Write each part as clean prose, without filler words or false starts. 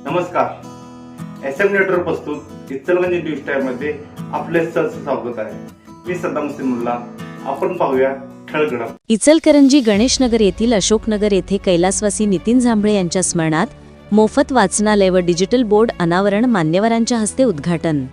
नमस्कार. SM network प्रस्तुत Ichalkaranji news टाइममध्ये आपले सहर्ष स्वागत आहे. मी सद्दाम मुल्ला. आपण पाहूया ठळक घडामोडी. इचलकरंजी गणेशनगर येथील अशोकनगर येथे कैलासवासी नितीन झांबळे यांच्या स्मरणात मोफत वाचनालय व डिजिटल बोर्ड अनावरण, मान्यवरांच्या हस्ते उद्घाटन.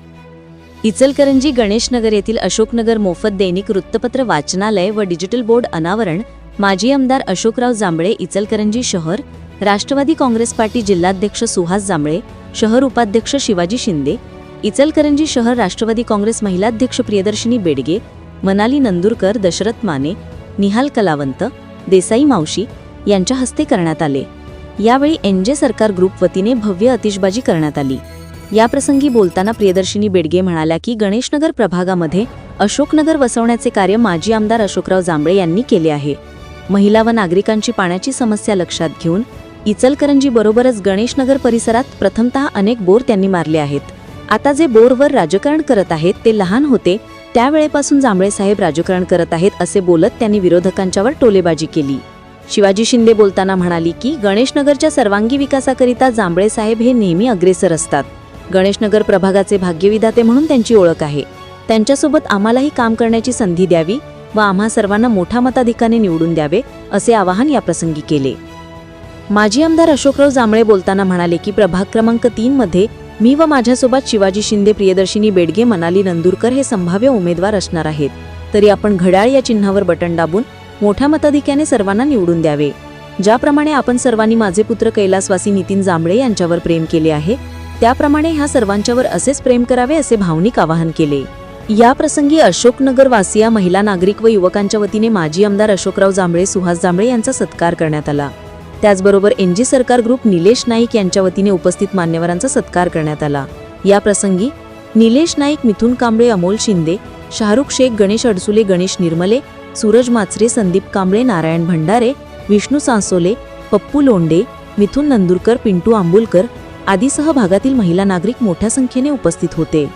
इचलकरंजी गणेशनगर येथील अशोकनगर मोफत दैनिक वृत्तपत्र वाचनालय व डिजिटल बोर्ड अनावरण माजी आमदार अशोकराव जांभळे, इचलकरंजी शहर, राष्ट्रवादी काँग्रेस पार्टी जिल्हाध्यक्ष सुहास जांभळे, शहर उपाध्यक्ष शिवाजी शिंदे, इचलकरंजी शहर राष्ट्रवादी काँग्रेस महिलाध्यक्ष प्रियदर्शिनी बेडगे, मनाली नंदुरकर, दशरथ माने, निहाल कलावंत, देसाई मावशी यांच्या हस्ते करण्यात आले. यावेळी NJ सरकार ग्रुप वतीने भव्य आतिषबाजी करण्यात आली. याप्रसंगी बोलताना प्रियदर्शिनी बेडगे म्हणाल्या की गणेशनगर प्रभागामध्ये अशोकनगर वसवण्याचे कार्य माजी आमदार अशोकराव जांभळे यांनी केले आहे. महिला व नागरिकांची पाण्याची समस्या लक्षात घेऊन इचलकरंजी बरोबरच गणेशनगर परिसरात प्रथमतः अनेक बोर त्यांनी मारले आहेत. आता जे बोरवर राजकारण करत आहेत ते लहान होते त्यावेळेपासून जांभळे साहेब राजकारण करत आहेत असे बोलत त्यांनी विरोधकांच्यावर टोलेबाजी केली. शिवाजी शिंदे बोलताना म्हणाली की गणेशनगरच्या सर्वांगी विकासाकरिता जांभळे साहेब हे नेहमी अग्रेसर असतात. गणेशनगर प्रभागाचे भाग्यविधाते म्हणून त्यांची ओळख आहे. त्यांच्यासोबत आम्हालाही काम करण्याची संधी द्यावी व आम्हा सर्वांना मोठ्या मताधिक्याने निवडून द्यावे असे आवाहन याप्रसंगी केले. माजी आमदार अशोकराव जांभळे बोलताना म्हणाले की प्रभाग क्रमांक 3 मध्ये मी व माझ्यासोबत शिवाजी शिंदे, प्रियदर्शिनी बेडगे, मनाली नंदुरकर हे संभाव्य उमेदवार असणार आहेत. तरी आपण घड्याळ या चिन्हावर बटन दाबून मोठ्या मताधिक्याने सर्वांना निवडून द्यावे. ज्याप्रमाणे आपण सर्वांनी माझे पुत्र कैलासवासी नितीन जांभळे यांच्यावर प्रेम केले आहे त्याप्रमाणे ह्या सर्वांच्यावर असेच प्रेम करावे असे भावनिक आवाहन केले. या प्रसंगी अशोकनगर वासिया, महिला, नागरिक व युवकांच्या वतीने माजी आमदार अशोकराव जांभळे, सुहास जांभळे यांचा सत्कार करण्यात आला. त्याचबरोबर NJ सरकार ग्रुप निलेश नाईक यांच्या वतीने उपस्थित मान्यवरांचा सत्कार करण्यात आला. या प्रसंगी निलेश नाईक, मिथुन कांबळे, अमोल शिंदे, शाहरुख शेख, गणेश अडसुले, गणेश निर्मले, सूरज माचरे, संदीप कांबळे, नारायण भंडारे, विष्णू सांसोले, पप्पू लोंडे, मिथुन नंदुरकर, पिंटू आंबुलकर आदीसह भागातील महिला, नागरिक मोठ्या संख्येने उपस्थित होते.